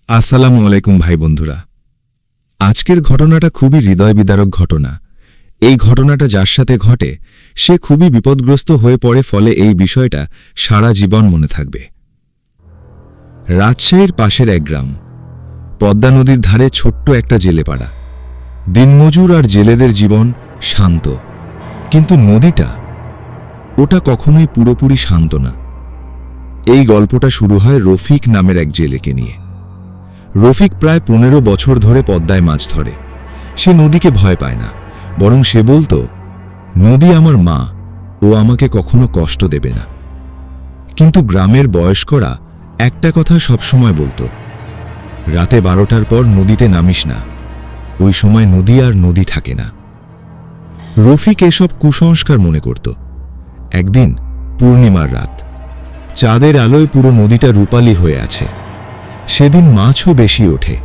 আসসালামু আলাইকুম ভাই বন্ধুরা। আজকের ঘটনাটা খুবই হৃদয়বিদারক ঘটনা। এই ঘটনাটা যার সাথে ঘটে সে খুবই বিপদগ্রস্ত হয়ে পড়ে, ফলে এই বিষয়টা সারা জীবন মনে থাকবে। রাজশাহীর পাশের এক গ্রাম, পদ্মা নদীর ধারে ছোট্ট একটা জেলেপাড়া। দিনমজুর আর জেলেদের জীবন শান্ত, কিন্তু নদীটা ওটা কখনোই পুরোপুরি শান্ত না। এই গল্পটা শুরু হয় রফিক নামের এক জেলেকে নিয়ে। রফিক প্রায় 15 বছর ধরে পদ্মায় মাছ ধরে। সে নদীকে ভয় পায় না, বরং সে বলতো, নদী আমার মা, ও আমাকে কখনো কষ্ট দেবে না। কিন্তু গ্রামের বয়স্করা একটা কথা সবসময় বলতো, রাতে 12টার পর নদীতে নামিস না, ওই সময় নদী আর নদী থাকে না। রফিক এসব কুসংস্কার মনে করত। একদিন পূর্ণিমার রাত, চাঁদের আলোয় পুরো নদীটা রূপালী হয়ে আছে। সেদিন মাছও বেশি ওঠে।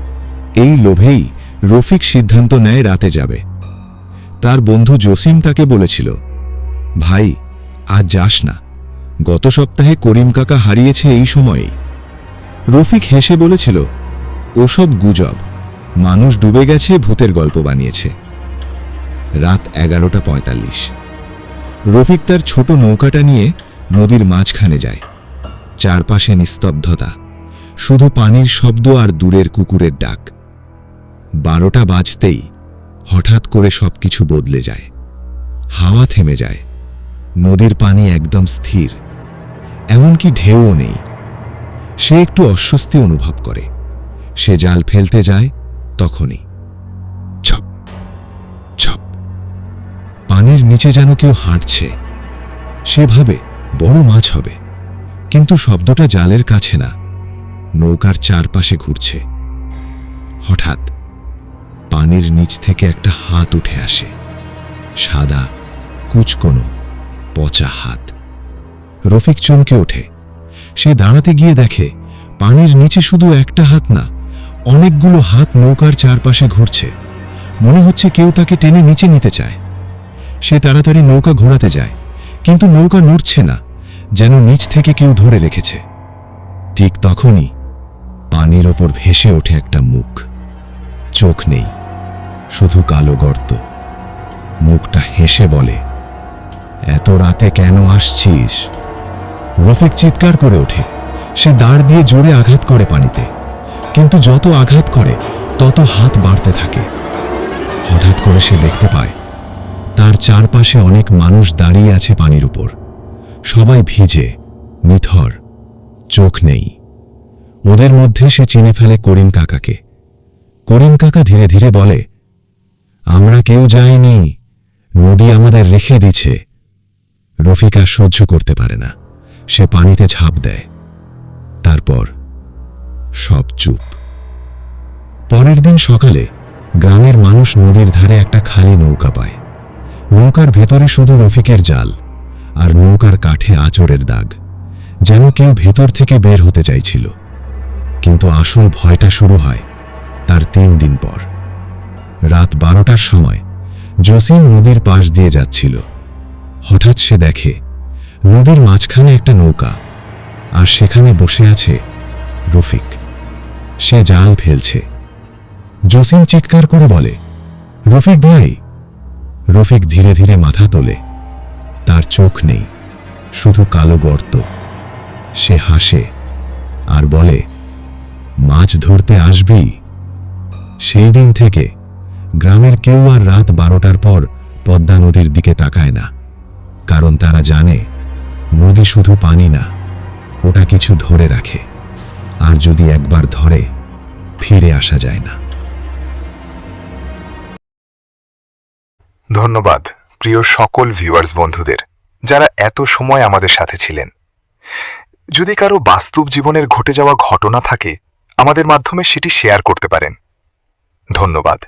এই লোভেই রফিক সিদ্ধান্ত নেয় রাতে যাবে। তার বন্ধু জসিম তাকে বলেছিল, ভাই আজ যাস না, গত সপ্তাহে করিম কাকা হারিয়েছে এই সময়েই। রফিক হেসে বলেছিল, ওসব গুজব, মানুষ ডুবে গেছে, ভূতের গল্প বানিয়েছে। রাত 11:45। রফিক তার ছোট নৌকাটা নিয়ে নদীর মাঝখানে যায়। চারপাশে নিস্তব্ধতা, শুধু পানির শব্দ আর দূরের কুকুরের ডাক। 12টা বাজতেই হঠাৎ করে সবকিছু বদলে যায়। হাওয়া থেমে যায়, নদীর পানি একদম স্থির, এমনকি ঢেউও নেই। সে একটু অস্বস্তি অনুভব করে। সে জাল ফেলতে যায়, তখনই ছপ ছপ, পানির নিচে যেন কেউ হাঁটছে। সে ভাবে বড় মাছ হবে, কিন্তু শব্দটা জালের কাছে না, নৌকার চারপাশে ঘুরছে। হঠাৎ পানির নিচ থেকে একটা হাত উঠে আসে, সাদা, কুচকোনো, পচা হাত। রফিক চমকে ওঠে। সে দাঁড়াতে গিয়ে দেখে পানির নিচে শুধু একটা হাত না, অনেকগুলো হাত নৌকার চারপাশে ঘুরছে। মনে হচ্ছে কেউ তাকে টেনে নিচে নিতে চায়। সে তাড়াতাড়ি নৌকা ঘোরাতে যায়, কিন্তু নৌকা নড়ছে না, যেন নিচ থেকে কেউ ধরে রেখেছে। ঠিক তখনই পানির ওপর ভেসে ওঠে একটা মুখ। চোখ নেই, শুধু কালো গর্ত। মুখটা হেসে বলে, এত রাতে কেন আসছিস? রফিক চিৎকার করে ওঠে। সে দাঁড় দিয়ে জোরে আঘাত করে পানিতে, কিন্তু যত আঘাত করে তত হাত বাড়তে থাকে। হঠাৎ করে সে দেখতে পায় তার চারপাশে অনেক মানুষ দাঁড়িয়ে আছে পানির উপর। সবাই ভিজে, নিথর, চোখ নেই। ওদের মধ্যে সে চিনে ফেলে করিম কাকাকে। করিম কাকা ধীরে ধীরে বলে, আমরা কেউ যাইনি, নদী আমাদের রেখে দিছে। রফিক আর সহ্য করতে পারে না। সে পানিতে ঝাঁপ দেয়। তারপর সব চুপ। পরের দিন সকালে গ্রামের মানুষ নদীর ধারে একটা খালি নৌকা পায়। নৌকার ভেতরে শুধু রফিকের জাল, আর নৌকার কাঠে আঁচড়ের দাগ, যেন কেউ ভেতর থেকে বের হতে চাইছিল। কিন্তু আসল ভয়টা শুরু হয় তার 3 দিন পর। রাত 12টার সময় জসিম নদীর পাশ দিয়ে যাচ্ছিল। হঠাৎ সে দেখে নদীর মাঝখানে একটা নৌকা, আর সেখানে বসে আছে রফিক। সে জাল ফেলছে। জসিম চিৎকার করে বলে, রফিক ভাই। রফিক ধীরে ধীরে মাথা তোলে। তার চোখ নেই, শুধু কালো গর্ত। সে হাসে আর বলে, মাছ ধরতে আসবি? সেই দিন থেকে গ্রামের কেউ আর রাত 12টার পর পদ্মা নদীর দিকে তাকায় না, কারণ তারা জানে নদী শুধু পানি না, ওটা কিছু ধরে রাখে, আর যদি একবার ধরে ফিরে আসা যায় না। ধন্যবাদ প্রিয় সকল ভিউয়ার্স বন্ধুদের, যারা এত সময় আমাদের সাথে ছিলেন। যদি কারো বাস্তব জীবনের ঘটে যাওয়া ঘটনা থাকে, আমাদের মাধ্যমে সেটি শেয়ার করতে পারেন। ধন্যবাদ।